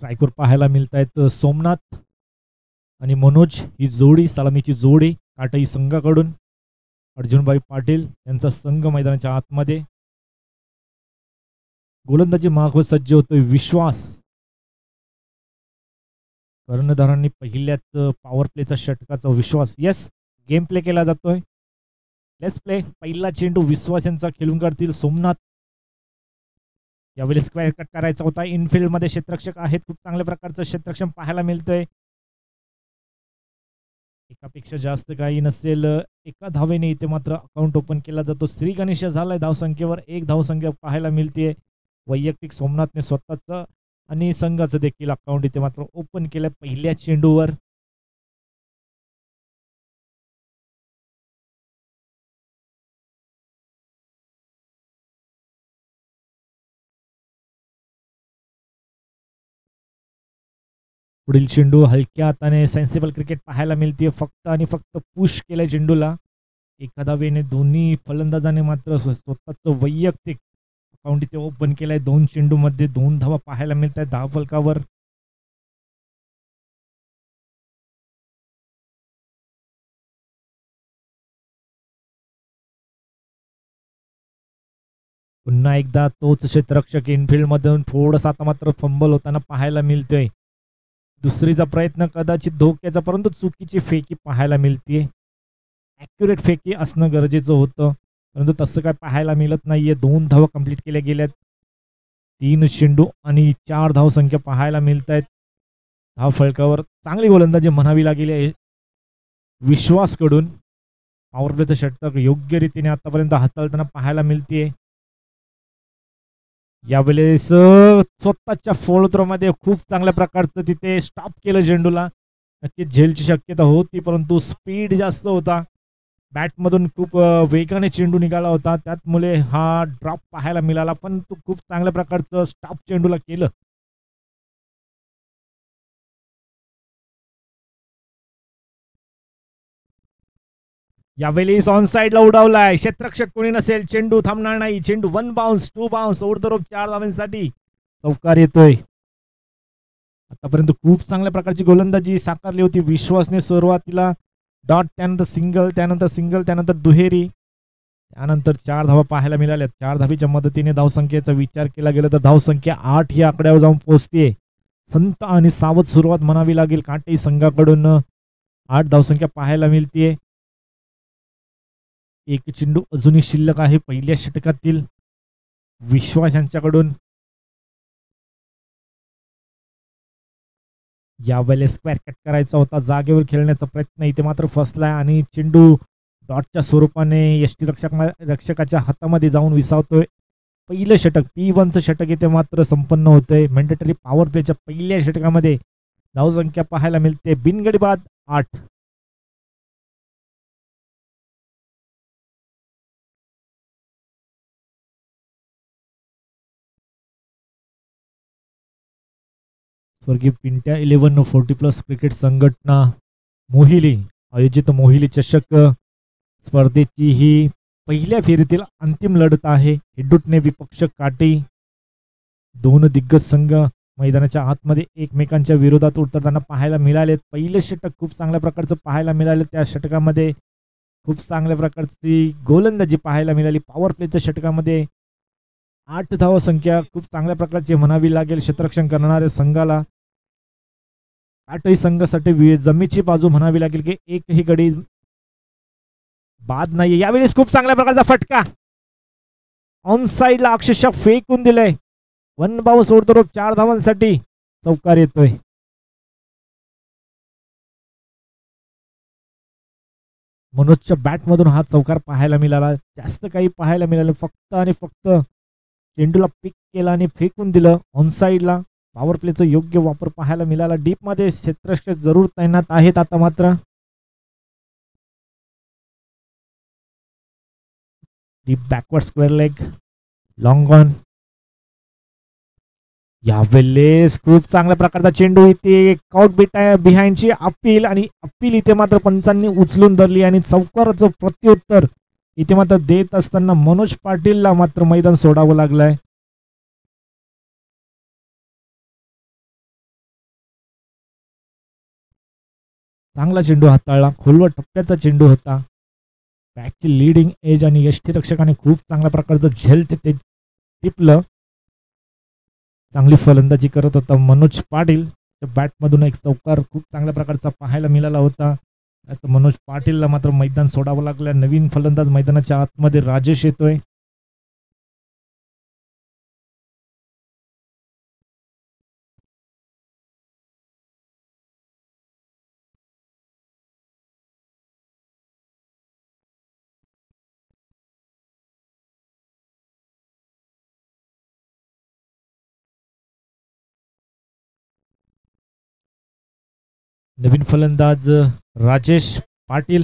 Striker पाहायला मिळत आहेत सोमनाथ आणि मनोज ही जोडी, सलामीची जोडी काटई संघाकडून. अर्जुनभाई पाटील यांचा संघ मैदानाच्या आतमध्ये. गोलंदाजी मागवर सज्ज होतोय विश्वास. कर्णधारांनी पहिल्याच पॉवर प्लेचा षटकाचा विश्वास, येस, गेम प्ले केला जातोय. Let's play. पहिला चेंडू विश्वास यांचा खेळून काढतील सोमनाथ. यावेळी स्क्वेअर कट करायचा होता. इनफिल्ड मध्ये क्षेत्ररक्षक आहेत, खूप चांगल्या प्रकारचं क्षेत्ररक्षण पाहायला मिळतंय. एकापेक्षा जास्त काही नसेल, एका धावेने इथे मात्र अकाउंट ओपन केला जातो. श्री गणेश झालाय धावसंख्येवर, एक धावसंख्या पाहायला मिळते. वैयक्तिक सोमनाथने स्वतःच आणि संघाचं देखील अकाउंट इथे मात्र ओपन केलंय पहिल्या चेंडूवर. पुढील चेंडू हलक्या हाताने सेन्सिबल क्रिकेट पाहायला मिळते. फक्त आणि फक्त पुश केलंय चेंडूला. एखादा वेने दोन्ही फलंदाजाने मात्र स्वतःचं वैयक्तिक अकाउंट इथे ओपन केलंय. 2 चेंडू मध्ये 2 धावा पाहायला मिळत आहेत धावफलकावर. पुन्हा एकदा तोच क्षेत्ररक्षक इनफिल्ड मधून थोडासा आता मात्र फंबल होताना पाहायला मिळतोय. दुसरीचा प्रयत्न कदाचित धोक्याचा, परंतु चुकीची फेकी पाहायला मिळते. ॲक्युरेट फेकी असणं गरजेचं होतं, परंतु तसं काय पाहायला मिळत नाहीये. 2 धावा कंप्लीट केल्या गेल्यात. 3 चेंडू आणि 4 धावसंख्या पाहायला मिळत आहेत धाव फलकावर. चांगली गोलंदाजी म्हणावी लागेल विश्वासकडून. पॉवर प्लेचं षटक योग्य रीतीने आतापर्यंत हाताळताना पाहायला मिळते. यावेळेस स्वतःच्या फॉलो थ्रो मध्ये खूप चांगल्या प्रकारचं तिथे स्टॉप केलं चेंडूला. नक्कीच झेलची शक्यता होती, परंतु स्पीड जास्त होता. बॅटमधून खूप वेगाने चेंडू निघाला होता, त्यामुळे हा ड्रॉप पाहायला मिळाला. पण तो खूप चांगल्या प्रकारचं स्टॉप चेंडूला केलं. यावेळी ऑन साइडला उडावलाय. क्षेत्ररक्षक कोणी नसेल, चेंडू थांबणार नाही. चेंडू 1 bounce 2 bounce over the rope 4 धावांसाठी चौकार येतोय. आतापर्यंत खूप चांगल्या प्रकारची गोलंदाजी साकारली होती विश्वासने. सुरुवातीला डॉट, त्यानंतर सिंगल, त्यानंतर सिंगल, त्यानंतर दुहेरी, त्यानंतर 4 धावा पाहायला मिळाल्या. 4 धावीच्या मदतीने धावसंख्येचा विचार केला गेला तर धावसंख्या 8 ही आकड्यावर जाऊन पोहोचते. संत आणि सावध सुरुवात म्हणावी लागेल काटेई संघाकडून. 8 धावसंख्या पाहायला मिळते. एक चेंडू अजूनही शिल्लक आहे पहिल्या षटकातील विश्वास यांच्याकडून. यावेळेस स्क्वेअर कट करायचा होता, जागेवर खेळण्याचा प्रयत्न इथे मात्र फसलाय आणि चेंडू डॉटच्या स्वरूपाने यष्टी रक्षकाच्या हातामध्ये जाऊन विसावतोय. पहिलं षटक P1चं षटक इथे मात्र संपन्न होतंय. मॅन्डेटरी पॉवर प्लेच्या पहिल्या षटकामध्ये धावसंख्या पाहायला मिळते बिनगडी बाद 8. स्वर्गीय पिंट्या 1140+ क्रिकेट संघटना मोहिली आयोजित मोहिली चषक स्पर्धेची ही पहिल्या फेरीतील अंतिम लढत आहे. हेडूटने विपक्ष काटेई. 2 दिग्गज संघ मैदानाच्या आतमध्ये एकमेकांच्या विरोधात उतरताना पाहायला मिळाले. पहिलं षटक खूप चांगल्या प्रकारचं पाहायला मिळालं. त्या षटकामध्ये खूप चांगल्या प्रकारची गोलंदाजी पाहायला मिळाली. पॉवर प्लेच्या षटकामध्ये 8 धावा संख्या खूप चांगल्या प्रकारची म्हणावी लागेल क्षेत्ररक्षण करणाऱ्या संघाला. काटेई संघासाठी जमीची बाजू म्हणावी लागेल की एकही गडी बाद नाहीये. यावेळेस खूप चांगल्या प्रकारचा फटका ऑन साइडला अक्षरशः फेकून दिलाय. 1 बाउन्स ओव्हर द रोप 4 धावांसाठी चौकार येतोय. मनोजच्या बॅटमधून हा चौकार पाहायला मिळाला. जास्त काही पाहायला मिळालं, फक्त आणि फक्त चेंडूला पिक केला आणि फेकून दिलं ऑन साइडला. पॉवर प्लेचा योग्य वापर पाहायला मिळाला. डीप मध्ये क्षेत्ररक्षक जरूर तैनात आहेत आता मात्र. Deep backward square leg long on. यावेळेस खूप चांगल्या प्रकारचा चेंडू इथे काउट बिहाइंडची अपील आणि अपील इथे मात्र पंचांनी उचलून धरली आणि चौकाराचं प्रत्युत्तर इथे मात्र देत असताना मनोज पाटीलला मात्र मैदान सोडावं लागलंय. चांगला चेंडू हाताळला. खोलवर टप्प्याचा चेंडू होता. बॅकची लीडिंग एज आणि यष्टीरक्षकाने खूप चांगल्या प्रकारचं झेल ते टिपलं. चांगली फलंदाजी करत होता मनोज पाटील. बॅटमधून एक चौकार खूप चांगल्या प्रकारचा पाहायला मिळाला होता. मनोज पाटीलला मात्र मैदान सोडावं लागलं. नवीन फलंदाज मैदानाच्या आतमध्ये राजेश येतोय. नवीन फलंदाज राजेश पाटील.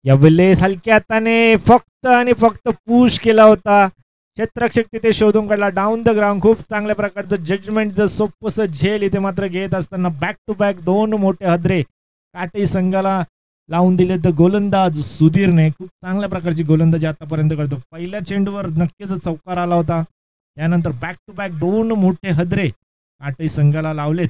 यावेळेस हलक्या हाताने फक्त आणि फक्त पुश केला होता. क्षेत्ररक्षक तिथे शोधून काढला. डाऊन द ग्राउंड खूप चांगल्या प्रकारचं जजमेंट सोपस झेल इथे मात्र घेत असताना बॅक टू बॅक दोन मोठे हदरे काटे संघाला लावून दिले. तर गोलंदाज सुधीरने खूप चांगल्या प्रकारची गोलंदाजी आतापर्यंत करतो. पहिल्या चेंडूवर नक्कीच चौकार आला होता. त्यानंतर बॅक टू बॅक दोन मोठे हदरे काटे संघाला लावलेत.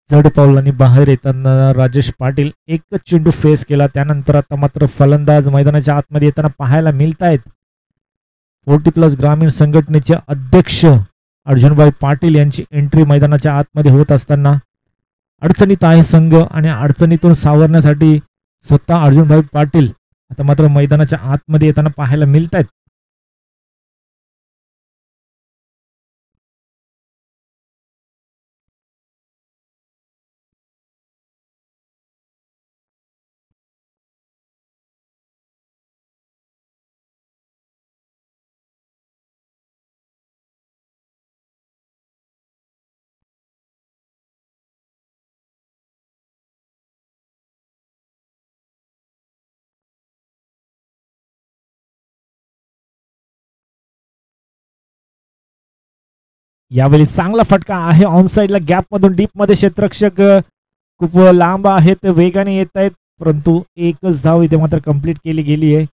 जड पावलांनी बाहेर येताना राजेश पाटील एकच चेंडू फेस केला. त्यानंतर आता मात्र फलंदाज मैदानाच्या आतमध्ये येताना पाहायला मिळत आहेत. 40+ ग्रामीण संघटनेचे अध्यक्ष अर्जुनभाई पाटील यांची एंट्री मैदानाच्या आतमध्ये होत असताना अडचणीत आहे संघ आणि अडचणीतून सावरण्यासाठी स्वतः अर्जुनभाई पाटील आता मात्र मैदानाच्या आतमध्ये येताना पाहायला मिळत आहेत. यावेळी चांगला फटका आहे ऑन साईडला गॅप मधून डीप मध्ये. क्षेत्ररक्षक खूप लांब आहेत, वेगाने येत आहेत, परंतु एकच धाव इथे मात्र कंप्लीट केली गेली आहे.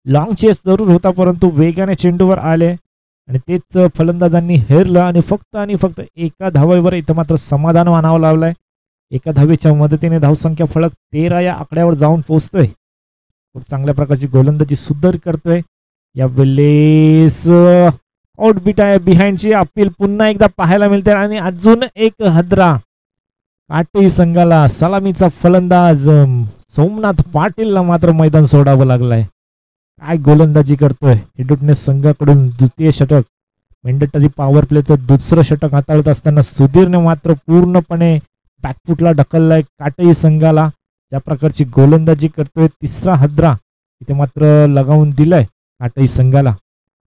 लॉंग चेस जरूर होता परंतु वेगाने चेंडूवर आले आणि तेच फलंदाजांनी हेरलं आणि फक्त एका धावेवर इथं मात्र समाधान मानावं लावलंय. एका धावेच्या मदतीने धावसंख्या फलक 13 या आकड्यावर जाऊन पोहोचतोय. खूप चांगल्या प्रकारची गोलंदाजी सुद्धा करतोय. यावेळेस आउटबीट आहे बिहाइंडची अपील पुन्हा एकदा पाहायला मिळते आणि अजून एक हदरा काटे संघाला. सलामीचा फलंदाज सोमनाथ पाटीलला मात्र मैदान सोडावं लागलंय. काय गोलंदाजी करतोय. हेडुटने संघाकडून द्वितीय षटक, मेंडेटरी पॉवर प्लेचं दुसरं षटक हाताळत असताना सुधीरने मात्र पूर्णपणे बॅकफुटला ढकललाय काटे संघाला. ज्या प्रकारची गोलंदाजी करतोय, तिसरा हदरा इथे मात्र लगावून दिलाय काटे संघाला.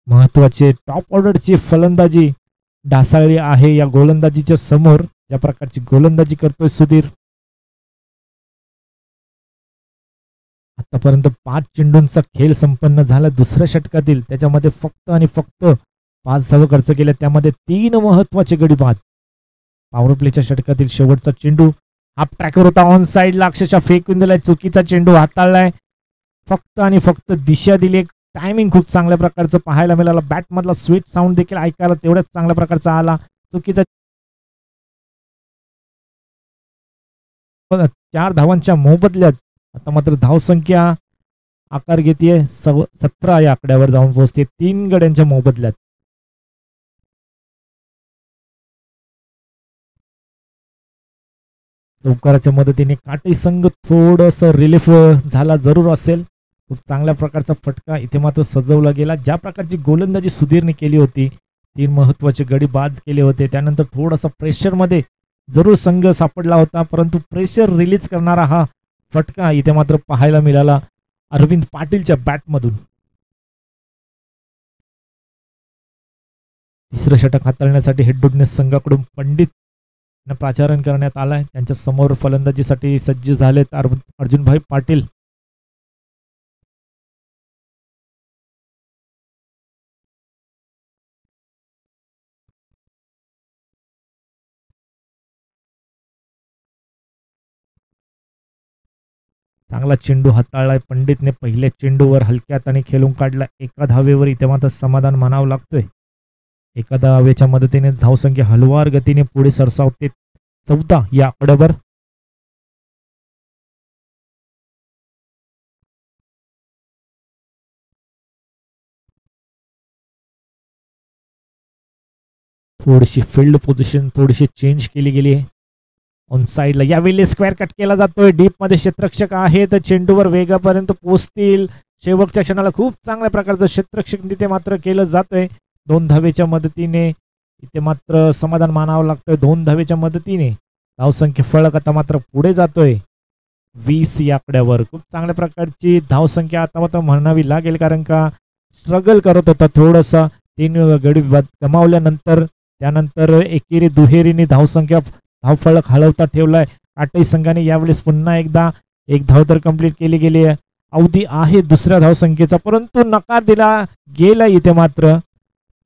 महत्वाचे टॉप ऑर्डरची फलंदाजी ढासाळली आहे या गोलंदाजीच्या समोर. ज्या प्रकारची गोलंदाजी करतोय सुधीर. आतापर्यंत 5 चेंडूंचा खेळ संपन्न झाला दुसऱ्या षटकातील. त्याच्यामध्ये फक्त 5 धावा खर्च केल्या, त्यामध्ये 3 महत्वाचे गडी बाद. पॉवर प्लेच्या षटकातील शेवटचा चेंडू हाफ ट्रॅकर होता. ऑन साईडला अक्षरशः फेकून दिलाय. चुकीचा चेंडू हाताळलाय. फक्त दिशा दिली. टायमिंग खूप चांगल्या प्रकारचं पाहायला मिळालं. बॅट मधला स्वीट साऊंड देखील ऐकायला तेवढ्याच चांगल्या प्रकारचा आला. चुकीचा 4 धावांच्या मोबदल्यात आता मात्र धावसंख्या आकार घेते 17 या आकड्यावर जाऊन पोहोचते 3 गड्यांच्या मोबदल्यात. चौकाराच्या मदतीने काटे संघ थोडस रिलीफ झाला जरूर असेल. खूप चांगल्या प्रकारचा फटका इथे मात्र सजवला गेला. ज्या प्रकारची गोलंदाजी सुधीरने केली होती, 3 महत्वाचे गडी बाद केले होते. त्यानंतर थोडासा प्रेशरमध्ये जरूर संघ सापडला होता, परंतु प्रेशर रिलीज करणारा हा फटका इथे मात्र पाहायला मिळाला अरविंद पाटीलच्या बॅटमधून. तिसरं षटक हाताळण्यासाठी हेडूटने संघाकडून पंडित प्राचारण करण्यात आलाय. त्यांच्या समोर फलंदाजीसाठी सज्ज झालेत अर्जुनभाई पाटील. चांगला चेंडू हाताळलाय पंडितने. पहिल्या चेंडूवर हलक्या हाताने खेळून काढला. एका धावेवर इथे मात्र समाधान मानावं लागतोय. एका धावेच्या मदतीने धावसंख्या हलवार गतीने पुढे सरसावते 14 या आकड्यावर. थोडीशी फील्ड पोझिशन थोडीशी चेंज केली गेली आहे. ऑन साईडला यावेळी स्क्वेअर कट केला जातोय. डीप मध्ये क्षेत्ररक्षक आहेत. चेंडूवर वेगापर्यंत पोहोचतील. शेवटच्या क्षणाला खूप चांगल्या प्रकारचं क्षेत्ररक्षक तिथे मात्र केलं जातंय. 2 धावेच्या मदतीने इथे मात्र समाधान मानावं लागतंय. 2 धावेच्या मदतीने धावसंख्या फलक आता मात्र पुढे जातोय 20 या आकड्यावर. खूप चांगल्या प्रकारची धावसंख्या आता मात्र म्हणावी लागेल, कारण का स्ट्रगल करत होता थोडंसं. 3 गडी गमावल्यानंतर त्यानंतर एकेरी दुहेरीने धावफलक हलवता ठेवलाय काटई संघाने. यावेळेस पुन्हा एकदा एक धाव तर कंप्लीट केली गेली आहे. अवधी आहे दुसऱ्या धावसंख्येचा, परंतु नकार दिला गेला इथे मात्र.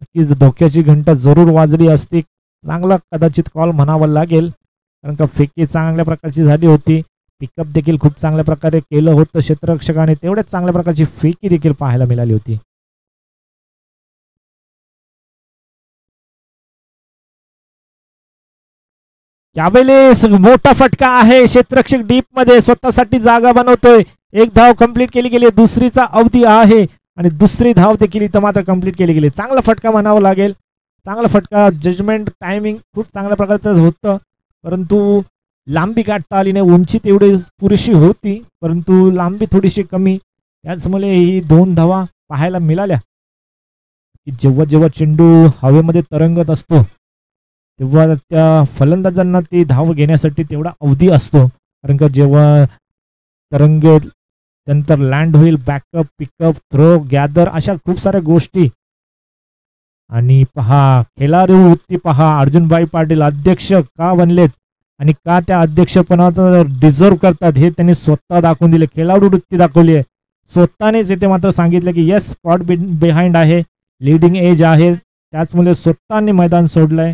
नक्कीच धोक्याची घंटा जरूर वाजली असती. चांगला कदाचित कॉल म्हणावा लागेल, कारण का फेकी चांगल्या प्रकारची झाली होती. पिकअप देखील खूप चांगल्या प्रकारे केलं होतं क्षेत्ररक्षकाने. तेवढ्याच चांगल्या प्रकारची फेकी देखील पाहायला मिळाली होती. यावेळेस मोठा फटका आहे. क्षेत्ररक्षक डीप मध्ये स्वतःसाठी जागा बनवतोय. एक धाव कंप्लीट केली गेली. दुसरीचा अवधी आहे आणि दुसरी धाव देखील इथं मात्र कंप्लीट केली गेली. चांगला फटका म्हणावा लागेल. चांगला फटका. जजमेंट टायमिंग खूप चांगल्या प्रकारचं होतं, परंतु लांबी काढता आली नाही. उंची तेवढी पुरेशी होती, परंतु लांबी थोडीशी कमी. त्याचमुळे ही 2 धावा पाहायला मिळाल्या. की जेव्हा जेव्हा चेंडू हवेमध्ये तरंगत असतो तेव्हा त्या फलंदाजांना ती धाव घेण्यासाठी तेवढा अवधी असतो, कारण का जेव्हा तरंगेल त्यानंतर लँड होईल, बॅकअप, पिकअप, थ्रो, गॅदर, अशा खूप साऱ्या गोष्टी. आणि पहा खेळाडू वृत्ती पहा. अर्जुनभाई पाटील अध्यक्ष का बनलेत आणि का त्या अध्यक्षपणात डिझर्व करतात हे त्यांनी स्वतः दाखवून दिले. खेळाडू वृत्ती दाखवली आहे स्वतःनेच. इथे मात्र सांगितलं की येस, स्पॉट बिहाइंड आहे, लीडिंग एज आहे, त्याचमुळे स्वतःने मैदान सोडलंय.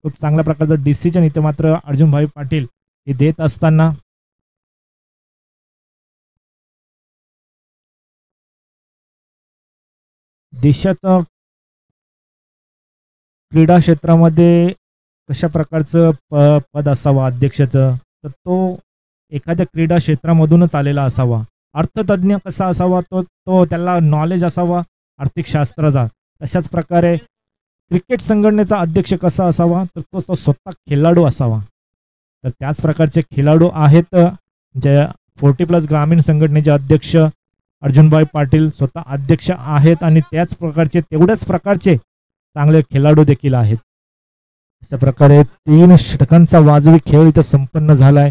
खूप चांगल्या प्रकारचं डिसिजन इथे मात्र अर्जुनभाई पाटील हे देत असताना देशाचं क्रीडा क्षेत्रामध्ये कशा प्रकारचं पद असावं अध्यक्षाचं, तर तो एखाद्या क्रीडा क्षेत्रामधूनच आलेला असावा. अर्थतज्ञ कसा असावा, तो तो त्याला नॉलेज असावा आर्थिक शास्त्राचा. तशाच प्रकारे क्रिकेट संघटनेचा अध्यक्ष कसा असावा, तर तो स्वतः खेळाडू असावा. तर त्याच प्रकारचे खेळाडू आहेत जे 40+ ग्रामीण संघटनेचे अध्यक्ष अर्जुनभाई पाटील स्वतः अध्यक्ष आहेत, आणि त्याच प्रकारचे तेवढ्याच प्रकारचे चांगले खेळाडू देखील आहेत. अशा प्रकारे 3 षटकांचा वाजवी खेळ इथं संपन्न झालाय.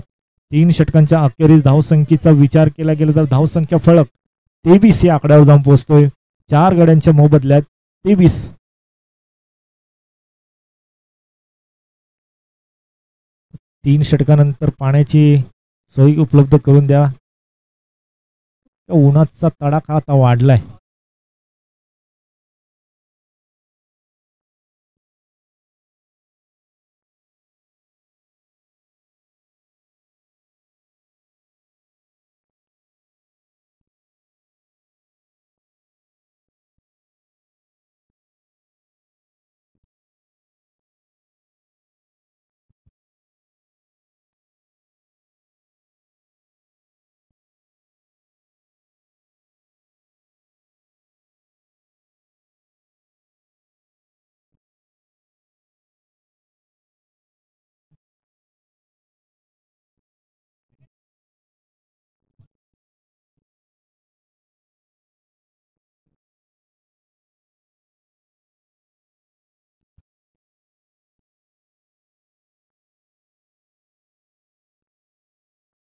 3 षटकांच्या अखेरीस धावसंख्येचा विचार केला गेला तर धावसंख्या फलक 23 या आकड्यावर जाऊन पोहोचतोय. 4 गड्यांच्या मोबदल्यात 23. 3 षटकानंतर पाण्याची सोयी उपलब्ध करून द्या. उन्हाचा तडाखा आता वाढलाय.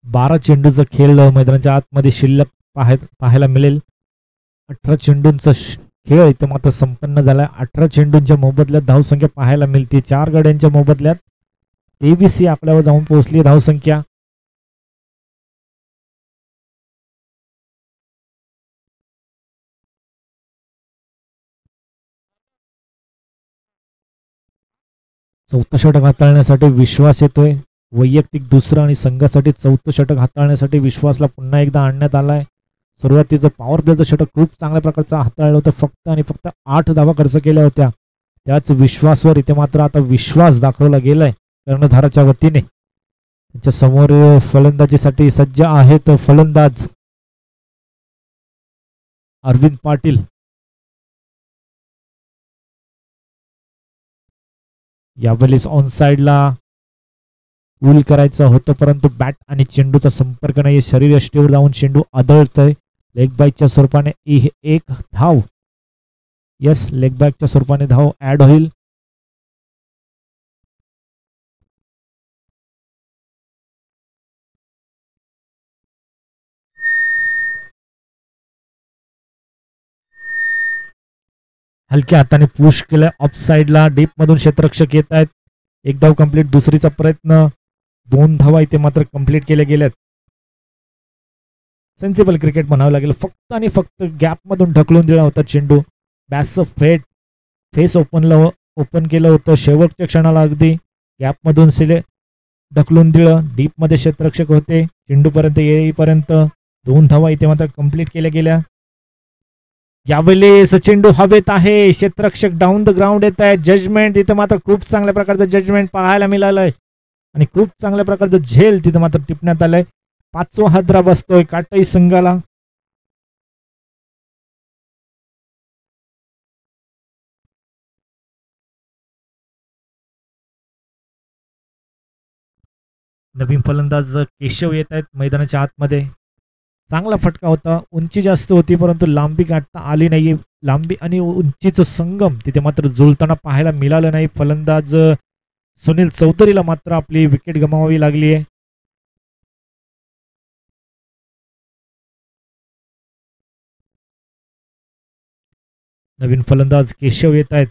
बारा चेंडूचा खेळ मैदानाच्या आतमध्ये शिल्लक पाहायला मिळेल. 18 चेंडूंचा खेळ इथं मात्र संपन्न झाला. 18 चेंडूंच्या मोबदल्यात धावसंख्या पाहायला मिळते 4 गड्यांच्या मोबदल्यात 23 या आकड्यावर जाऊन पोहोचली धावसंख्या. चौथा षटक हाताळण्यासाठी विश्वास येतोय वैयक्तिक दुसरं आणि संघासाठी चौथं षटक हाताळण्यासाठी विश्वासला पुन्हा एकदा आणण्यात आलाय. सुरुवातीचं पॉवर प्लेचं षटक खूप चांगल्या प्रकारचं हाताळलं होतं. फक्त आणि फक्त 8 धावा खर्च केल्या होत्या. त्याच विश्वासवर इथे मात्र आता विश्वास दाखवला गेलाय कर्णधाराच्या वतीने. त्यांच्या समोर फलंदाजीसाठी सज्ज आहेत फलंदाज अरविंद पाटील. यावेळेस ऑन साइडला पूल करायचं होतं परंतु बॅट आणि चेंडूचा संपर्क नाही. शरीरयष्टीवर जाऊन चेंडू आदळतोय. लेग बॅकच्या स्वरूपाने एक धाव. यस, लेग बॅकच्या स्वरूपाने धाव ऍड होईल. हलक्या हाताने पुश केलं ऑफ साइडला. डीप मधून क्षेत्ररक्षक येत आहेत. एक धाव कंप्लीट. दुसरीचा प्रयत्न. 2 धावा इथे मात्र कंप्लीट केल्या गेल्यात. सेन्सिबल क्रिकेट म्हणावं लागेल. फक्त आणि फक्त गॅप मधून ढकलून दिला होता चेंडू. बॅसचं फेस ओपन केलं होतं. शेवटच्या क्षणाला अगदी गॅप मधून ढकलून दिलं. डीप मध्ये क्षेत्ररक्षक होते. चेंडूपर्यंत येईपर्यंत 2 धावा इथे मात्र कंप्लीट केल्या गेल्या. यावेळेस चेंडू हवेत आहे. क्षेत्ररक्षक डाऊन द ग्राउंड येत आहे. जजमेंट इथे मात्र खूप चांगल्या प्रकारचं जजमेंट पाहायला मिळालंय आणि खूप चांगल्या प्रकारचं झेल तिथे मात्र टिपण्यात आलंय. 5वा हादरा बसतोय काटाई संघाला. नवीन फलंदाज केशव येत आहेत मैदानाच्या आतमध्ये. चांगला फटका होता. उंची जास्त होती परंतु लांबी गाठता आली नाही. लांबी आणि उंचीचं संगम तिथे मात्र जुळताना पाहायला मिळालं नाही. फलंदाज सुनील चौधरीला मात्र आपली विकेट गमावावी लागली आहे. नवीन फलंदाज केशव येत आहेत.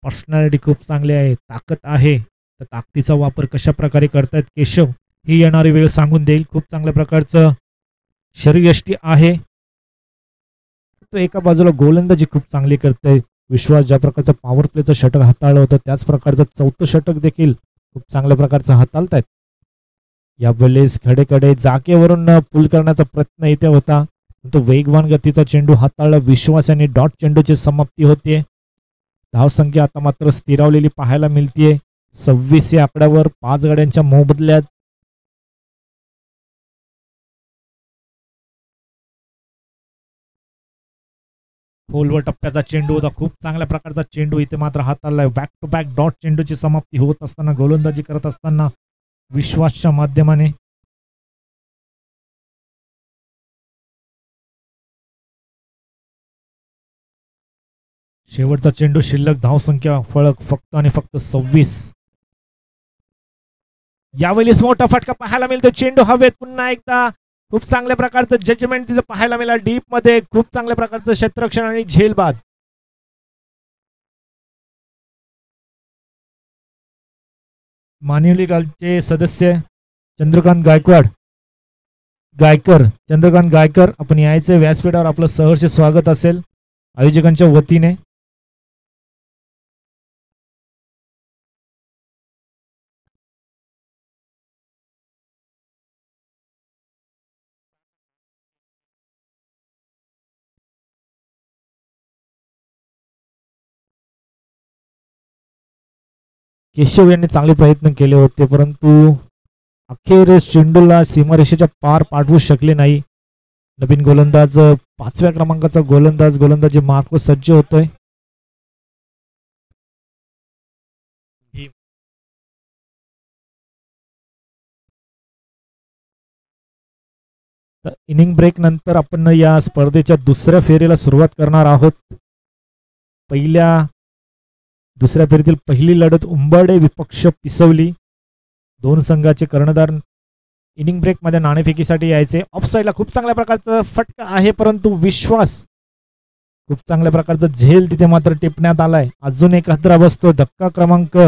पर्सनॅलिटी खूप चांगली आहे. ताकद आहे. तर ताकदीचा वापर कशा प्रकारे करतायत केशव ही येणारी वेळ सांगून देईल. खूप चांगल्या प्रकारचं शरीरयष्टी आहे. तो एका बाजूला गोलंदाजी खूप चांगली करते. विश्वास ज्या प्रकारचं पॉवर प्लेचं षटक हाताळलं होतं त्याच प्रकारचं चौथं षटक देखील खूप चांगल्या प्रकारचं हाताळतायत. यावेळेस खडेकडे जागेवरून पुल करण्याचा प्रयत्न इथे होता. तो वेगवान गतीचा चेंडू हाताळला विश्वास आणि डॉट चेंडूची समाप्ती होते. धावसंख्या आता मात्र स्थिरावलेली पाहायला मिळतीये. 26 या आकड्यावर 5 गड्यांच्या मोबदल्यात. खोलवर टप्प्याचा चेंडू होता. खूप चांगल्या प्रकारचा चेंडू इथे मात्र हाताळलाय. बॅक टू बॅक डॉट चेंडूची समाप्ती होत असताना गोलंदाजी करत असताना विश्वासच्या माध्यमाने शेवटचा चेंडू शिल्लक धावसंख्या फळक फक्त आणि फक्त 26. यावेळेस मोठा फटका पाहायला मिळतो. चेंडू हवेत पुन्हा एकदा. खूप चांगल्या प्रकारचं जजमेंट तिथे पाहायला मिळालं. डीप मध्ये खूप चांगल्या प्रकारचं क्षेत्ररक्षण आणि झेलबाद. मानिवली गालचे सदस्य चंद्रकांत चंद्रकांत गायकर आपण यायचे व्यासपीठावर. आपलं सहर्ष स्वागत असेल आयोजकांच्या वतीने. केशव यांनी चांगले प्रयत्न केले होते परंतु अखेर चेंडूला सीमारेषेच्या पार पाठवू शकले नाही. नवीन गोलंदाज 5व्या क्रमांकाचा गोलंदाजी मार्को सज्ज होतोय. इनिंग ब्रेक नंतर आपण या स्पर्धेच्या दुसऱ्या फेरीला सुरुवात करणार आहोत. दुसऱ्या फेरीतील पहिली लढत उंबरडे विपक्ष पिसवली. 2 संघाचे कर्णधार इनिंग ब्रेक मध्ये नाणेफेकीसाठी यायचे. ऑफसाईडला खूप चांगल्या प्रकारचा फटका आहे परंतु विश्वास खूप चांगल्या प्रकारचा झेल तिथे मात्र टिपण्यात आलाय. अजून एक हादरा बसतो. धक्का क्रमांक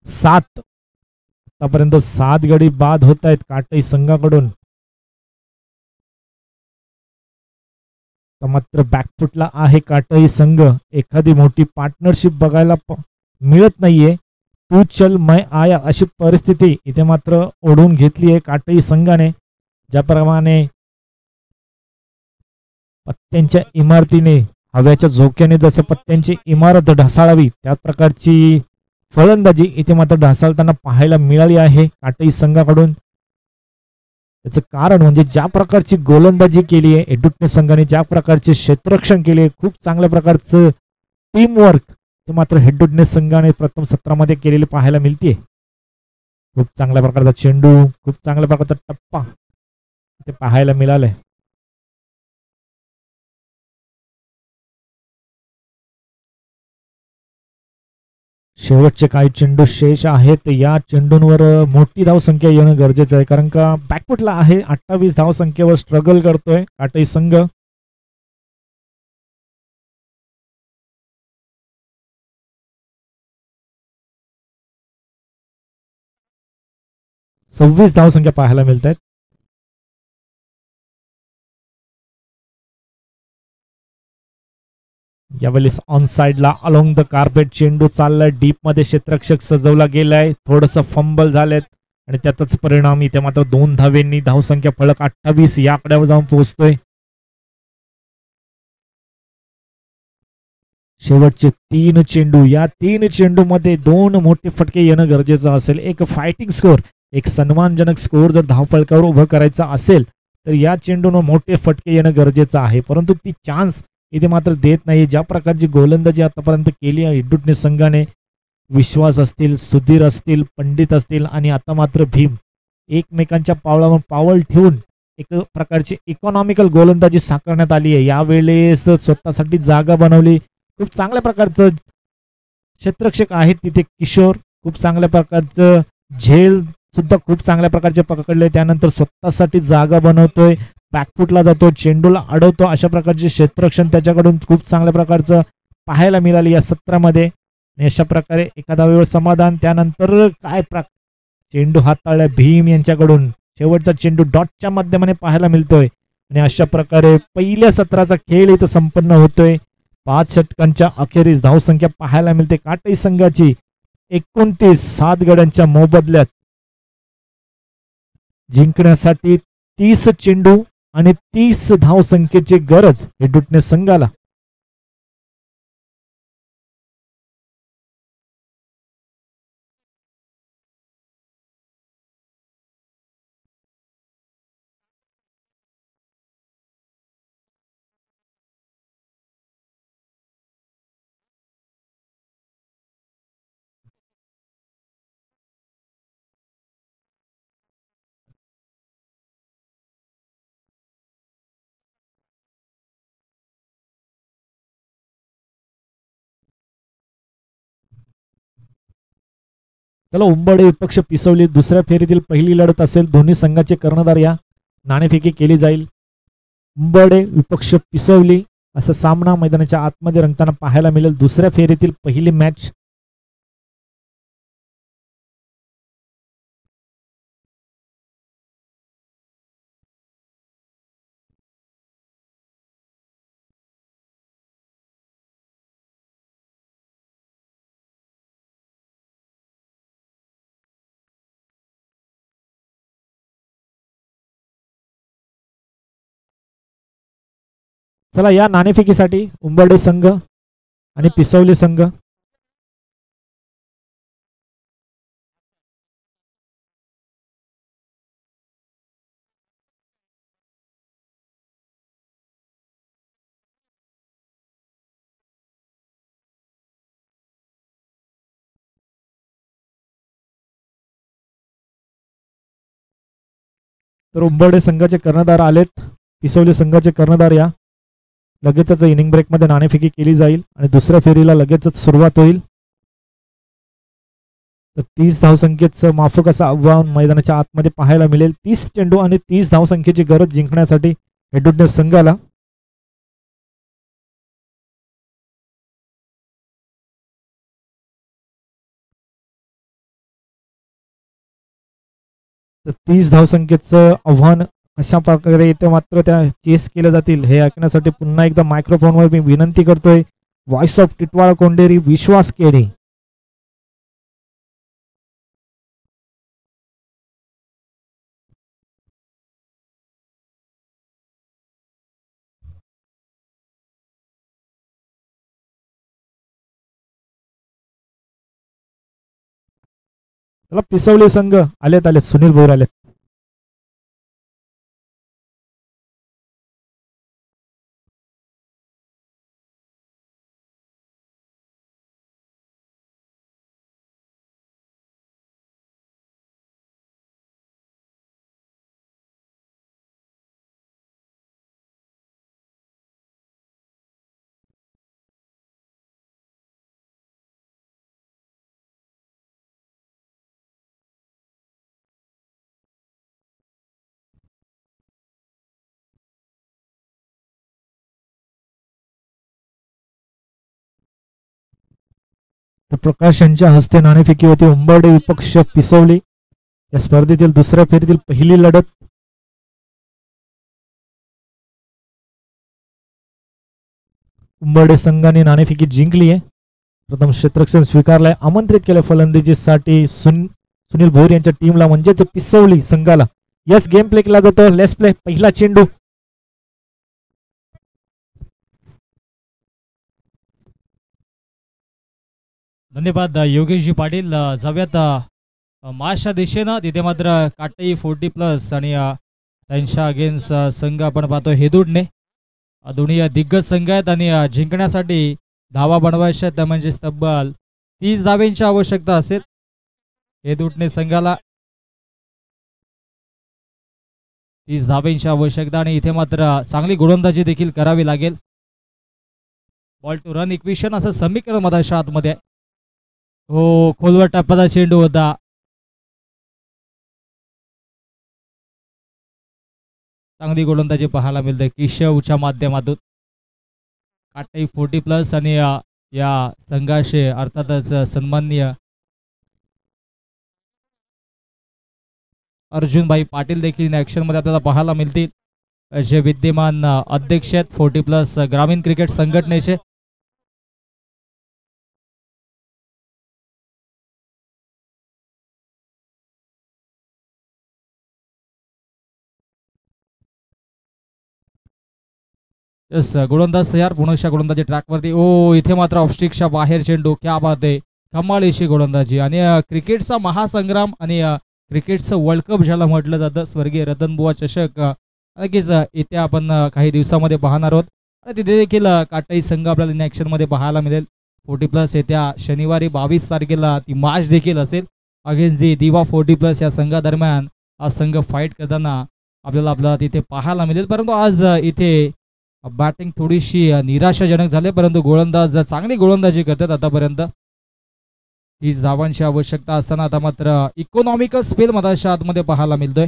7. आतापर्यंत 7 गडी बाद होत आहेत काटई संघाकडून. मात्र बॅकफुटला आहे काटई संघ. एखादी मोठी पार्टनरशिप बघायला मिळत नाहीये. तू चल मैं आया अशी परिस्थिती इथे मात्र ओढून घेतली आहे काटई संघाने. ज्याप्रमाणे पत्त्यांच्या इमारतीने हव्याच्या झोक्याने जसं पत्त्यांची इमारत ढासाळावी त्या प्रकारची फलंदाजी इथे मात्र ढासाळताना पाहायला मिळाली आहे काटई संघाकडून. त्याचं कारण म्हणजे ज्या प्रकारची गोलंदाजी केली आहे एडुटने संघाने, ज्या प्रकारचे क्षेत्ररक्षण केले, खूप चांगल्या प्रकारचं टीम वर्क ते मात्र एडुटने संघाने प्रथम सत्रामध्ये केलेले पाहायला मिळते. खूप चांगल्या प्रकारचा चेंडू, खूप चांगल्या प्रकारचा टप्पा ते पाहायला मिळालंय. शेवटचे काही चेंडू शेष आहेत. या चेंडूंवर मोठी धावसंख्या येणं गरजेचं आहे कारण का बॅकफुटला आहे. 28 धावसंख्येवर स्ट्रगल करतोय काटई संघ. सव्वीस धावसंख्या पाहायला मिळत आहेत. यावेळेस ऑन साइडला अलोंग द कार्पेट चेंडू चाललाय. डीप मध्ये क्षेत्ररक्षक सजवला गेलाय. थोडस फंबल झालेत आणि त्याचाच परिणाम इथे मात्र 2 धावेंनी धावसंख्या फलक 28 या आकड्यावर जाऊन पोहोचतोय. शेवटचे 3 चेंडू, या 3 चेंडू मध्ये 2 मोठे फटके येणं गरजेचं असेल. एक फायटिंग स्कोर, एक सन्मानजनक स्कोर जर धावफलकावर उभं करायचा असेल तर या चेंडूनं मोठे फटके येणं गरजेचं आहे. परंतु ती चान्स इथे मात्र देत नाही. ज्या प्रकारची गोलंदाजी आतापर्यंत केली आहे एडुटने संघाने, विश्वास असतील, सुधीर असतील, पंडित असतील आणि आता मात्र भीम एकमेकांच्या पावलावर पावल ठेवून एक प्रकारची इकॉनॉमिकल गोलंदाजी साकारण्यात आली आहे. यावेळेस स्वतःसाठी जागा बनवली. खूप चांगल्या प्रकारचं क्षेत्ररक्षक आहेत तिथे किशोर, खूप चांगल्या प्रकारचं झेल सुद्धा खूप चांगल्या प्रकारचे पकडले. त्यानंतर स्वतःसाठी जागा बनवतोय, बॅकफुटला जातो, चेंडूला अडवतो. अशा प्रकारचे क्षेत्ररक्षण त्याच्याकडून खूप चांगल्या प्रकारचं पाहायला मिळाले या सत्रामध्ये. आणि अशा प्रकारे एखादा वेळ समाधान. त्यानंतर काय चेंडू हाताळला भीम यांच्याकडून. शेवटचा चेंडू डॉटच्या माध्यमाने पाहायला मिळतोय आणि अशा प्रकारे पहिल्या सत्राचा खेळ इथं संपन्न होतोय. 5 षटकांच्या अखेरीस धावसंख्या पाहायला मिळते काटई संघाची 29. 7 गड्यांच्या मोबदल्यात जिंकण्यासाठी 30 चेंडू आणि 30 धावसंख्येची गरज एडुटने संघाला. चला, उंबडे विपक्ष पिसवली. दुसऱ्या फेरीतील पहिली लढत असेल. दोन्ही संघाचे कर्णधार या नाणेफेकी केली जाईल. उंबडे विपक्ष पिसवली असा सामना मैदानाच्या आतमध्ये रंगताना पाहायला मिळेल. दुसऱ्या फेरीतील पहिली मॅच. चला, या नाणेफेकीसाठी उंबरडे संघ आणि पिसवली संघ. तर उंबरडे संघाचे कर्णधार आलेत. पिसवली संघाचे कर्णधार या. लगेचच इनिंग ब्रेकमध्ये नाणेफेकी केली जाईल आणि दुसऱ्या फेरीला लगेचच सुरुवात होईल. तर 30 धावसंख्येचं माफक असं आव्हान मैदानाच्या आतमध्ये पाहायला मिळेल. 30 चेंडू आणि 30 धावसंख्येची गरज जिंकण्यासाठी एडुटने संघाला. तर 30 धावसंख्येचं आव्हान अशा प्रकारे इथे मात्र त्या चेस केल्या जातील हे ऐकण्यासाठी पुन्हा एकदा मायक्रोफोनवर मी विनंती करतोय. Voice of Titwala Konderi Vishwas Keri. चला पिसवली संघ आलेत सुनील भोईर आलेत. तर प्रकाश यांच्या हस्ते नाणेफेकी होती. उंबर्डे विपक्ष पिसवली या स्पर्धेतील दुसऱ्या फेरीतील पहिली लढत. उंबर्डे संघाने नाणेफेकी जिंकली आहे. प्रथम क्षेत्ररक्षण स्वीकारलाय. आमंत्रित केले फलंदाजीसाठी सुनील भोईर यांच्या टीमला म्हणजेच पिसवली संघाला. यस गेम प्ले केला जातो. Let's play. पहिला चेंडू धन्यवाद योगेशजी पाटील. जाऊयात माशा दिशेनं. तिथे मात्र काटई 40+ आणि त्यांच्या अगेन्स्ट संघ आपण पाहतो हेदुडणे. दोन्ही दिग्गज संघ आहेत आणि जिंकण्यासाठी धावा बनवायच्या त्या म्हणजे तब्बल 30 धाव्यांची आवश्यकता असेल हेदुडणे संघाला. 30 धाव्यांची आवश्यकता आणि इथे मात्र चांगली गोलंदाजी देखील करावी लागेल. बॉल टू रन इक्वेशन असं समीकरण मधाच्या आतमध्ये. हो, खोलवर टप्प्याचा चेंडू होता. चांगली गोलंदाजी पाहायला मिळते केशवच्या माध्यमातून. काटाई 40+ आणि या संघाचे अर्थातच सन्माननीय अर्जुनभाई पाटील देखील ॲक्शन मध्ये आपल्याला पाहायला मिळतील, जे विद्यमान अध्यक्ष आहेत 40+ ग्रामीण क्रिकेट संघटनेचे. यस, गोलंदाज तयार. पुनश्या गोलंदाजी ट्रॅकवरती. ओ, इथे मात्र ऑफस्टिकच्या बाहेर चेंडू. क्या बात आहे. कमालीची गोलंदाजी आणि क्रिकेटचा महासंग्राम आणि क्रिकेटचं वर्ल्ड कप ज्याला म्हटलं जातं, स्वर्गीय रतनबुवा चषक नक्कीच इथे आपण काही दिवसामध्ये पाहणार आहोत. आणि तिथे देखील काटाई संघ आपल्याला ॲक्शनमध्ये पाहायला मिळेल. 40+ येत्या शनिवारी 22 तारखेला ती मॅच देखील असेल अगेन्स्ट दी दिवा 40+ या संघादरम्यान. हा संघ फाईट करताना आपल्याला तिथे पाहायला मिळेल. परंतु आज इथे बॅटिंग थोडीशी निराशाजनक झाली, परंतु गोलंदाज चांगली गोलंदाजी करतात आतापर्यंत. 30 धावांची आवश्यकता असताना आता मात्र इकॉनॉमिकल स्पेल मधाच्या आतमध्ये पाहायला मिळतोय.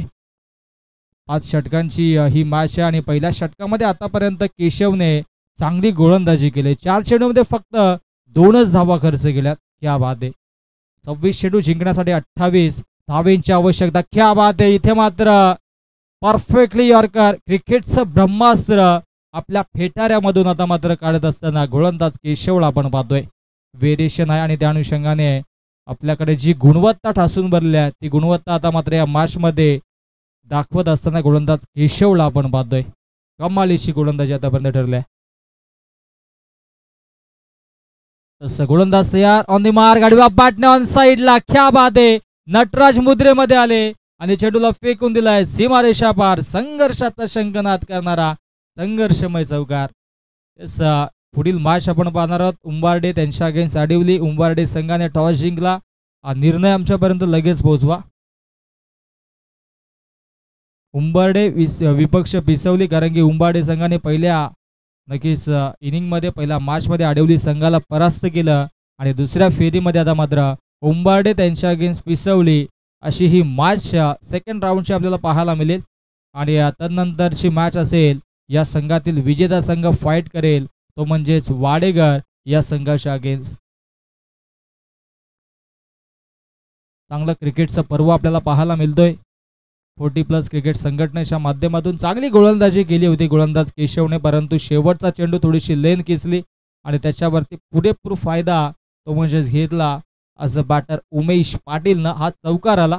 5 षटकांची ही मॅच आहे आणि पहिल्या षटकामध्ये आतापर्यंत केशवने चांगली गोलंदाजी केली. 4 चेंडूमध्ये फक्त 2च धावा खर्च केल्यात. क्या बात आहे. 26 चेंडू जिंकण्यासाठी 28 धावांची आवश्यकता. क्या बात आहे. इथे मात्र परफेक्टली यॉर्कर, क्रिकेटचं ब्रह्मास्त्र आपल्या फेटाऱ्यामधून आता मात्र काढत असताना गोलंदाज केशवला आपण पाहतोय. व्हेरिएशन आहे आणि त्या अनुषंगाने आपल्याकडे जी गुणवत्ता ठासून भरली आहे ती गुणवत्ता आता मात्र या मॅचमध्ये दाखवत असताना गोलंदाज केशवला आपण पाहतोय. कमालीची गोलंदाजी आतापर्यंत ठरली आहे. तसं गोलंदाज तयार. On the mark. गाडीवा बॅटने ऑन साइडला. क्या बात आहे. नटराज मुद्रेमध्ये आले आणि चेंडूला फेकून दिलाय सीमारेषा पार. संघर्षाचा शंखनाद करणारा संघर्षमय चौकार. पुढील मॅच आपण पाहणार आहोत. उंबार्डे त्यांच्या अगेन्स्ट आडिवली. उंबार्डे संघाने टॉस जिंकला. निर्णय आमच्यापर्यंत लगेच पोहोचवा. उंबार्डे विपक्ष पिसवली, कारण की उंबार्डे संघाने पहिल्या नक्कीच इनिंगमध्ये पहिल्या मॅचमध्ये आडिवली संघाला परास्त केलं आणि दुसऱ्या फेरीमध्ये आता मात्र उंबार्डे त्यांच्या अगेन्स्ट पिसवली अशी ही मॅच सेकंड राऊंडची आपल्याला पाहायला मिळेल. आणि तदनंतरची मॅच असेल या संघातील विजेता संघ फाईट करेल तो म्हणजेच वाडेगर या संघाच्या अगेन्स्ट. चांगलं क्रिकेटचं पर्व आपल्याला पाहायला मिळतोय. 40+ क्रिकेट संघटनेच्या माध्यमातून चांगली गोलंदाजी केली होती गोलंदाज केशवने, परंतु शेवटचा चेंडू थोडीशी लेन खेचली आणि त्याच्यावरती पुरेपूर फायदा तो म्हणजेच घेतला असं बॅटर उमेश पाटीलनं. हा चौकार आला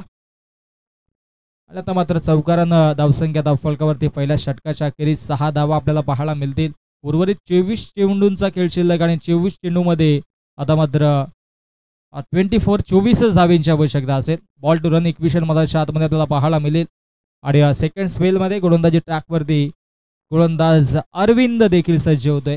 आणि आता मात्र चौकारानं धावसंख्या फलकावरती पहिल्या षटकाच्या अखेरीस 6 धावा आपल्याला पाहायला मिळतील. उर्वरित 24 चेंडूंचा खेळ शिल्लक आणि 24 चेंडूमध्ये आता मात्र 24 धावींची आवश्यकता असेल. बॉल टू रन इक्वेशन मध्ये आतमध्ये आपल्याला पाहायला मिळेल. आणि सेकंड स्पेलमध्ये गोलंदाजी ट्रॅकवरती गोलंदाज अरविंद देखील सज्ज होतोय.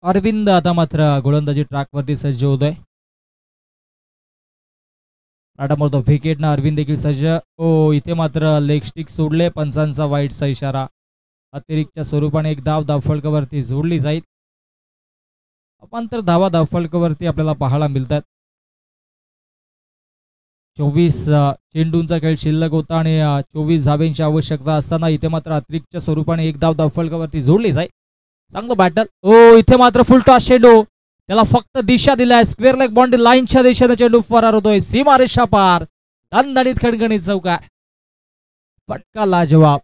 अरविंद आता मात्र गोलंदाजी ट्रॅकवरती सज्ज होतोय. राडामोर विकेट ना अरविंद देखील सज्ज. इथे मात्र लेग स्टिक सोडले. पंचांचा वाईटचा इशारा. अतिरिक्तच्या स्वरूपाने एक धाव धावफलकावरती जोडली जाईल. अपांतर धावा धावफलकावरती आपल्याला पाहायला मिळतात. 24 चेंडूंचा खेळ शिल्लक होता आणि 24 धावेंची आवश्यकता असताना इथे मात्र अतिरिक्तच्या स्वरूपाने एक धाव धावफलकावरती जोडली जाईल. चांगलं बॅटल. इथे मात्र फुल टॉस चेंडू. त्याला फक्त दिशा दिलाय. स्क्वेअर लेग बाउंड्री लाईनच्या दिशेने चेंडू फरार होतोय. सीमारेषा पार. दणदणीत खणखणीत चौकार. फटका लाजवाब.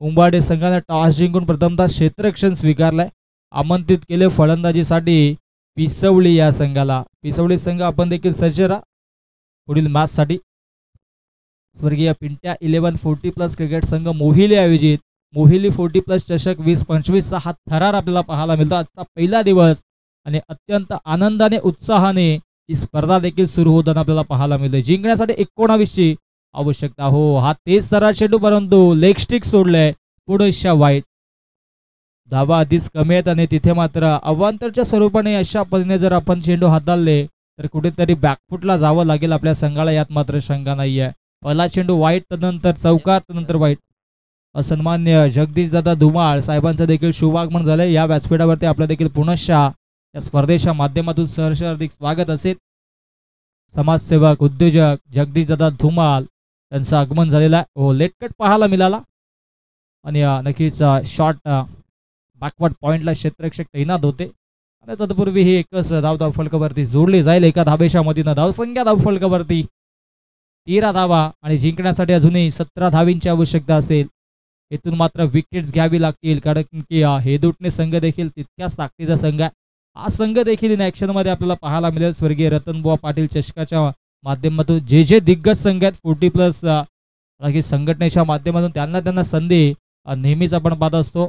उंबाडे संघाने टॉस जिंकून प्रथमतः क्षेत्ररक्षण स्वीकारलंय. आमंत्रित केले फलंदाजीसाठी पिसवली या संघाला. पिसवली संघ आपण देखील सज्ज राहा पुढील मॅच साठी. स्वर्गीय पिंट्या 1140+ क्रिकेट संघ मोहिली आयोजित मोहिली 40+ चषक 2025 हा थरार आपल्याला पाहायला मिळतो. आजचा पहिला दिवस आणि अत्यंत आनंदाने उत्साहाने ही स्पर्धा देखील सुरू होताना आपल्याला पाहायला मिळते. जिंकण्यासाठी 19ची आवश्यकता. हा तेच थरार चेंडू परंतु लेग स्टिक सोडलंय. पुढेच्या वाईट. धावा आधीच कमी आहेत आणि तिथे मात्र अवांतरच्या स्वरूपाने अशा पद्धतीने जर आपण चेंडू हाताळले तर कुठेतरी बॅकफुटला जावं लागेल आपल्या संघाला. यात मात्र शंका नाहीये. पहिला चेंडू वाईट, तदनंतर चौकार, तदनंतर वाईट. सन्मान्य जगदीश दादा धुमाळ साहेबांचं देखील शुभागमन झालंय. या व्यासपीठावरती आपलं देखील पुनश्चा या स्पर्धेच्या माध्यमातून सहर्ष हार्दिक स्वागत असेल. समाजसेवक उद्योजक जगदीश दादा धुमाळ यांचं आगमन झालेलं आहे. लेटकट पाहायला मिळाला आणि नक्कीच शॉट बॅकवर्ड पॉइंटला क्षेत्ररक्षक तैनात होते. आणि तत्पूर्वी ही एकच धाव फलकावरती जोडली जाईल. एका धाबेच्या मधीनं धावसंख्या धावफलकावरती 13 धावा आणि जिंकण्यासाठी अजूनही 17 धावींची आवश्यकता असेल. इथून मात्र विकेट्स घ्यावी लागतील कारण की हेदुटणे संघ देखील तितक्याच ताकदीचा संघ आहे. हा संघ देखील इन ॲक्शनमध्ये आपल्याला पाहायला मिळेल. स्वर्गीय रतनबुवा पाटील चषकाच्या माध्यमातून जे दिग्गज संघ आहेत 40+ संघटनेच्या माध्यमातून त्यांना संधी नेहमीच आपण पाहत असतो.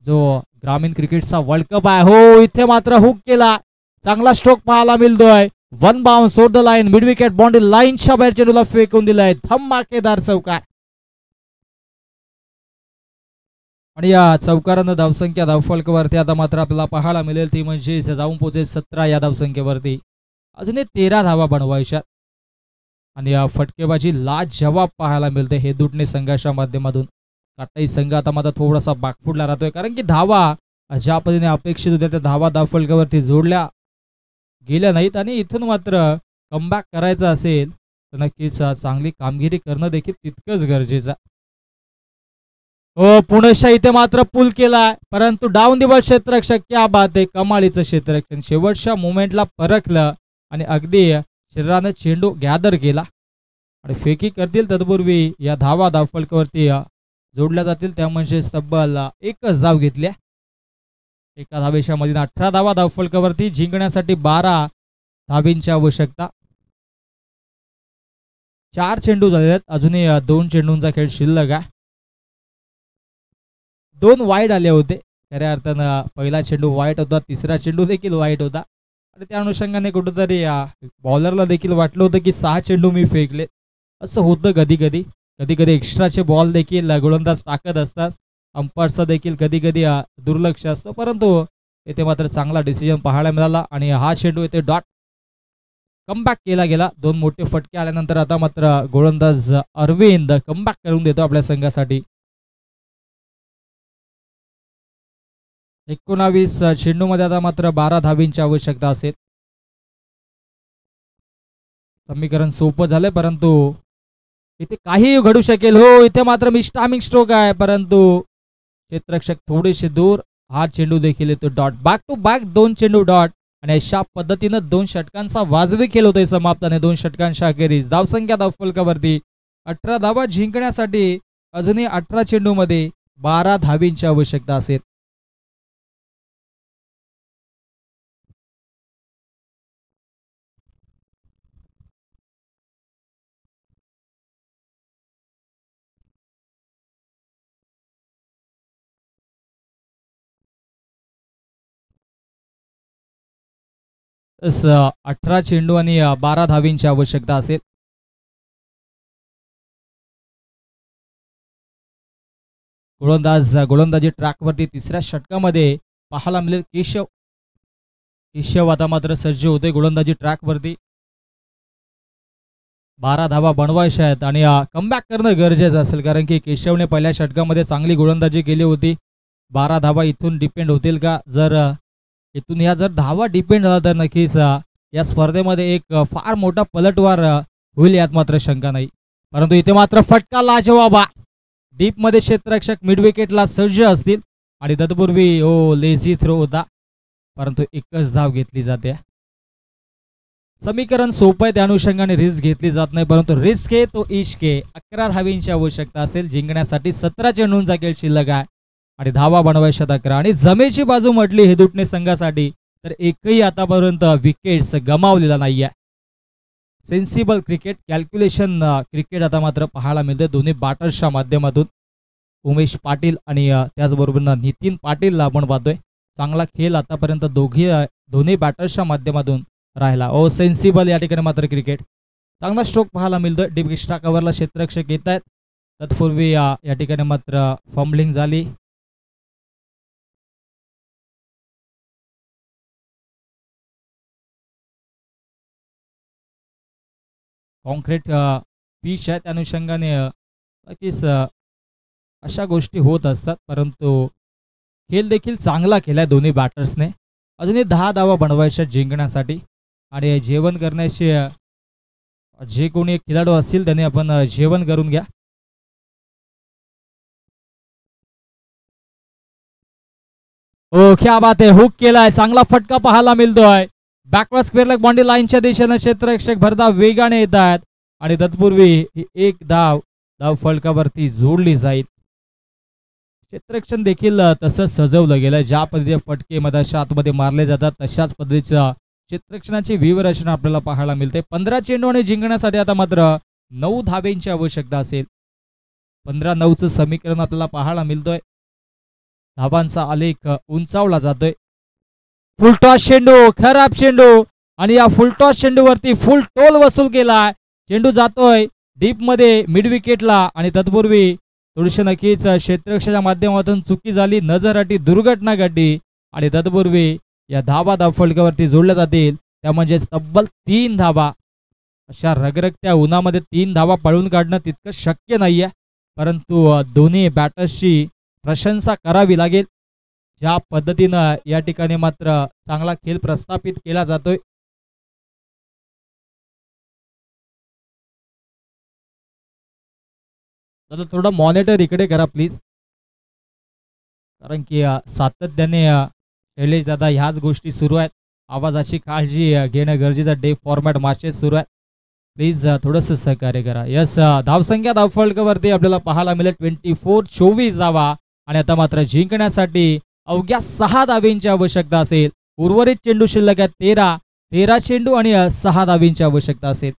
जो ग्रामीण क्रिकेटचा वर्ल्ड कप आहे. इथे मात्र हुक केला. चांगला स्ट्रोक पाहायला मिळतोय. One bounce over the line. Mid wicket boundary लाईनच्या बाहेर चेंडूला फेकून दिलाय. धमाकेदार चौकार. आणि या चौकारानं धावसंख्या धावफलकावरती आता मात्र आपल्याला पाहायला मिळेल ती म्हणजे जाऊन पोहोचेल 17 या धावसंख्येवरती. अजूनही 13 धावा बनवायच्या आणि या फटकेबाजी लाजवाब पाहायला मिळते हेदुटणे संघाच्या माध्यमातून. काटाई संघ आता मात्र थोडासा बाकफुटला राहतोय कारण की धावा ज्या पद्धतीने अपेक्षित होत्या त्या धावा धावफलकावरती जोडल्या गेल्या नाहीत. आणि इथून मात्र कमबॅक करायचं असेल तर नक्कीच चांगली कामगिरी करणं देखील तितकंच गरजेचं. पुणेशा इथे मात्र पुल केला परंतु डाऊन दिवस क्षेत्ररक्षक क्या बात आहे. कमालीचं क्षेत्ररक्षण. शेवटच्या मोमेंटला परखलं आणि अगदी शरीरानं चेंडू गॅदर केला आणि फेकी करतील तत्पूर्वी या धावा धावफलकावरती जोडल्या जातील. त्या म्हणजे तब्बल एकच धाव घेतल्या. एका धावेच्या मध्ये 18 धावा धावफलकावरती. जिंकण्यासाठी 12 धावींची आवश्यकता. 4 चेंडू झालेले आहेत. अजूनही 2 चेंडूंचा खेळ शिल्लक आहे. 2 वाईड आले होते. खऱ्या अर्थानं पहिला चेंडू वाईट होता. तिसरा चेंडू देखील वाईट होता आणि त्या अनुषंगाने कुठंतरी बॉलरला देखील वाटलं होतं की 6 चेंडू मी फेकले. असं होतं कधी कधी एक्स्ट्राचे बॉल देखील गोलंदाज टाकत असतात. अंपायरचा देखील कधी दुर्लक्ष असतं परंतु येथे मात्र चांगला डिसिजन पाहायला मिळाला आणि हा चेंडू येथे डॉट कमबॅक केला गेला. 2 मोठे फटके आल्यानंतर आता मात्र गोलंदाज अरविंद कमबॅक करून देतो आपल्या संघासाठी. 19 चेंडूमध्ये आता मात्र 12 धावींची आवश्यकता असेल. समीकरण सोपं झालंय परंतु इथे काही घडू शकेल. इथे मात्र मिस्टामिंग स्ट्रोक आहे परंतु क्षेत्ररक्षक थोडेसे दूर. हा चेंडू देखील येतो डॉट. बॅक टू बॅक 2 चेंडू डॉट आणि अशा पद्धतीनं 2 षटकांचा वाजवी खेळ होतोय समाप्ताने. 2 षटकांच्या अखेरीस धावसंख्या धावफलकावरती 18 धावा जिंकण्यासाठी अजूनही 18 चेंडूमध्ये 12 धावींची आवश्यकता असेल. 18 चेंडू आणि 12 धावींची आवश्यकता असेल. गोलंदाजी ट्रॅकवरती तिसऱ्या षटकामध्ये पाहायला मिळेल. केशव आता मात्र सज्ज होते गोलंदाजी ट्रॅकवरती. 12 धावा बनवायच्या आहेत आणि कमबॅक करणं गरजेचं असेल, कारण की केशवने पहिल्या षटकामध्ये चांगली गोलंदाजी केली होती. 12 धावा इथून डिपेंड होतील का? जर इथून ह्या जर धावा डिपेंड झाला तर नक्कीच या स्पर्धेमध्ये एक फार मोठा पलटवार होईल, यात मात्र शंका नाही. परंतु इथे मात्र फटका लाजवाब. डीपमध्ये क्षेत्ररक्षक मिड विकेटला सज्ज असतील आणि तत्पूर्वी लेझी थ्रो होता, परंतु एकच धाव घेतली जाते. समीकरण सोपं आहे, त्या अनुषंगाने रिस्क घेतली जात नाही, परंतु रिस्क आहे तो इश्क आहे. 11 धावींची आवश्यकता असेल जिंकण्यासाठी. 17 चेंडूंचा खेळ शिल्लक आहे आणि धावा बनवायच्या 11. आणि जमेची बाजू म्हटली हेदुटणे संघासाठी तर एकही आतापर्यंत विकेट्स गमावलेला नाही आहे. सेन्सिबल क्रिकेट, कॅल्क्युलेशन क्रिकेट आता मात्र पाहायला मिळते दोन्ही बॅटर्सच्या माध्यमातून. उमेश पाटील आणि त्याचबरोबर नितीन पाटीलला आपण पाहतोय. चांगला खेळ आतापर्यंत दोन्ही बॅटर्सच्या माध्यमातून राहिला. सेन्सिबल या ठिकाणी मात्र क्रिकेट. चांगला स्ट्रोक पाहायला मिळतोय. डीप एक्स्ट्रा कव्हरला क्षेत्ररक्षक येत आहेत. तत्पूर्वी या ठिकाणी मात्र फंबलिंग झाली. कॉन्क्रीट पिच आहे, त्या अनुषंगाने नक्कीच अशा गोष्टी होत असतात, परंतु खेळ देखील चांगला केला आहे दोन्ही बॅटर्सने. अजूनही 10 धावा बनवायच्या जिंकण्यासाठी आणि जेवण करण्याचे जे कोणी खेळाडू असतील त्यांनी आपण जेवण करून घ्या. क्या बात आहे. हुक केलाय, चांगला फटका पाहायला मिळतोय. बॅकवर्ड स्क्वेअर बाउंड्री लाईनच्या दिशेने क्षेत्ररक्षक भरधाव वेगाने येत आहेत आणि तत्पूर्वी एक धाव फलकावरती जोडली जाईल. क्षेत्ररक्षण देखील तसंच सजवलं गेलं. ज्या पद्धतीने फटके मधाच्या आतमध्ये मारले जातात तशाच पद्धतीचं क्षेत्ररक्षणाची व्यूहरचना आपल्याला पाहायला मिळते. 15 चेंडू आणि जिंकण्यासाठी आता मात्र 9 धावेंची आवश्यकता असेल. 15-9चं समीकरण आपल्याला पाहायला मिळतोय. धावांचा आलेख उंचावला जातोय. फुलटॉस चेंडू, खराब चेंडू आणि या फुलटॉस चेंडूवरती फुल टोल वसूल केलाय. चेंडू जातोय डीप मध्ये मिड विकेटला आणि तत्पूर्वी थोडीशी नक्कीच क्षेत्ररक्षणाच्या माध्यमातून चुकी झाली, नजरअटी, दुर्घटना घडली आणि तत्पूर्वी या धावा फलकावरती जोडल्या जातील. त्या म्हणजे तब्बल 3 धावा. अशा रगरगत्या उन्हामध्ये 3 धावा पळून काढणं तितकं शक्य नाहीये, परंतु दोन्ही बॅटर्सची प्रशंसा करावी लागेल. ज्या पद्धतीनं या ठिकाणी मात्र चांगला खेळ प्रस्थापित केला जातोय. तर थोडं मॉनिटर इकडे करा प्लीज, कारण की सातत्याने शैलेश दादा ह्याच गोष्टी सुरू आहेत. आवाजाची काळजी घेणं गरजेचं. डे फॉर्मॅट मॅचेस सुरू आहेत, प्लीज थोडंसं सहकार्य करा. यस, धावसंख्या धावफलकावरती आपल्याला पाहायला मिळेल 24 धावा आणि आता मात्र जिंकण्यासाठी अवघ्या 6 धावेंची आवश्यकता असेल. उर्वरित चेंडू शिल्लक आहेत 13 चेंडू आणि 6 धावेंची आवश्यकता असेल.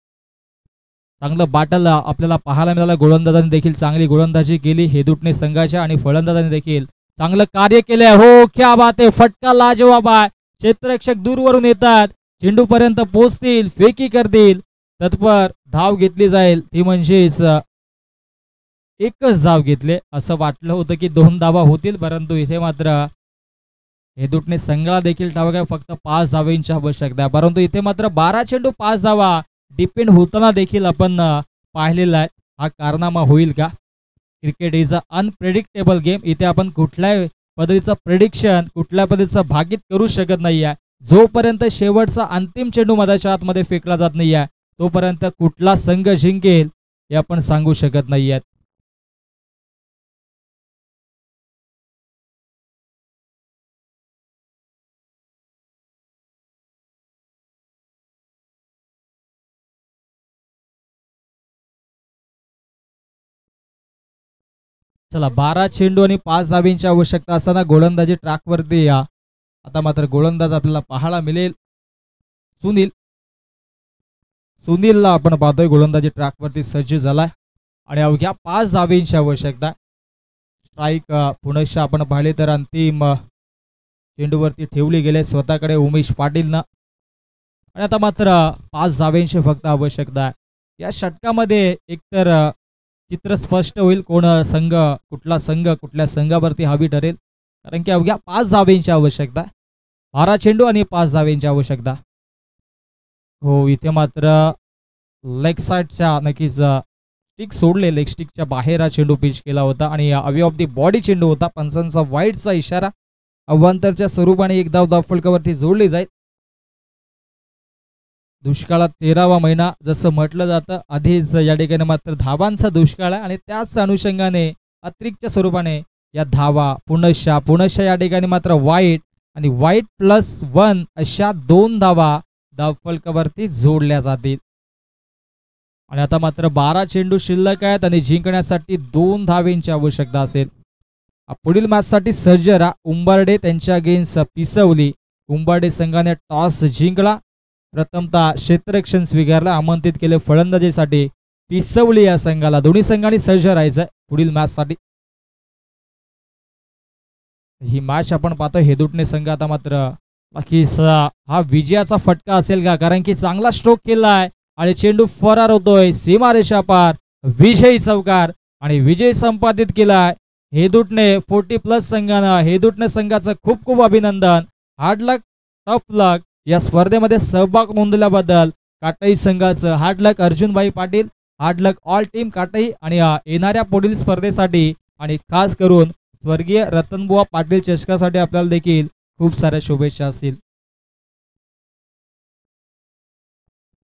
चांगलं बाटल आपल्याला पाहायला मिळालं. गोलंदाजांनी देखील चांगली गोलंदाजी केली हेदुटणे संघाच्या आणि फलंदाजांनी देखील चांगलं कार्य केलंय. हो, क्या बात आहे. फटका लाजवाब आहे. क्षेत्ररक्षक दूरवरून येतात, चेंडू पर्यंत पोहोचतील, फेकी करतील, तत्पर धाव घेतली जाईल. ती म्हणजेच एकच धाव घेतले. असं वाटलं होतं की 2 धावा होतील, परंतु इथे मात्र हेदुटणे संघाला देखील ठाऊक फक्त 5 धावेंची आवश्यकता आहे, परंतु इथे मात्र 12 चेंडू 5 धावा डिपेंड होताना देखील आपण पाहिलेला आहे. हा कारनामा होईल का? Cricket is a unpredictable game. इथे आपण कुठल्याही पद्धतीचं प्रेडिक्शन, कुठल्या पद्धतीचं भाकीत करू शकत नाही आहे. जोपर्यंत शेवटचा अंतिम चेंडू मधाच्या आतमध्ये फेकला जात नाही आहे तोपर्यंत कुठला संघ जिंकेल हे आपण सांगू शकत नाही आहेत. चला, 12 चेंडू आणि 5 धावेंची आवश्यकता असताना गोलंदाजी ट्रॅकवरती या आता मात्र गोलंदाज आपल्याला पाहायला मिळेल. सुनीलला आपण पाहतोय गोलंदाजी ट्रॅकवरती सज्ज झालाय आणि अवघ्या 5 धावेंची आवश्यकता. स्ट्राईक पुनश्च आपण पाहिले तर अंतिम चेंडूवरती ठेवली गेले स्वतःकडे उमेश पाटीलनं. आणि आता मात्र 5 धावेंची फक्त आवश्यकता आहे. या षटकामध्ये एकतर चित्र स्पष्ट होईल कुठला संघ कुठल्या संघावरती हवी ठरेल, कारण की अवघ्या 5 धावेंची आवश्यकता आहे. 12 चेंडू आणि 5 धावेंची आवश्यकता. हो, इथे मात्र लेग साईडच्या नक्कीच स्टिक सोडले, लेग स्टिकच्या बाहेर हा चेंडू पिच केला होता आणि अवे ऑफ दी बॉडी चेंडू होता. पंचांचा वाईडचा इशारा. अवांतरच्या स्वरूपाने एक धाव धावफलकावरती जोडली जाईल. दुष्काळात 13वा महिना जसं म्हटलं जातं, आधीच या ठिकाणी मात्र धावांचा दुष्काळ आहे आणि त्याच अनुषंगाने अतिरिक्तच्या स्वरूपाने या धावा पुनश्च या ठिकाणी मात्र वाईट आणि वाईट +1 अशा 2 धावा धावफलकावरती जोडल्या जातील. आणि आता मात्र 12 चेंडू शिल्लक आहेत आणि जिंकण्यासाठी 2 धावेंची आवश्यकता असेल. पुढील मॅचसाठी सज्ज राहा. उंबर्डे त्यांच्या अगेन्स्ट पिसवली. उंबर्डे संघाने टॉस जिंकला. प्रथमतः क्षेत्ररक्षण स्वीकारला. आमंत्रित केले फलंदाजीसाठी पिसवली या संघाला. दोन्ही संघांनी सज्ज राहायचं पुढील मॅचसाठी. ही मॅच आपण पाहतो हेदुटणे संघ आता मात्र बाकी हा विजयाचा फटका असेल का, कारण की चांगला स्ट्रोक केला आहे आणि चेंडू फरार होतोय सीमारेषा पार. विजयी चौकार आणि विजय संपादित केला आहे हेदुटणे 40+ संघानं. हेदुटणे संघाचं खूप खूप अभिनंदन. हार्ड लक, टफ लक या स्पर्धेमध्ये सहभाग नोंदवल्याबद्दल काटाई संघाचं हार्ड लक. अर्जुनभाई पाटील, हार्ड लक ऑल टीम काटाई. आणि येणाऱ्या पुढील स्पर्धेसाठी आणि खास करून स्वर्गीय रतनबुवा पाटील चषकासाठी आपल्याला देखील खूप साऱ्या शुभेच्छा असतील.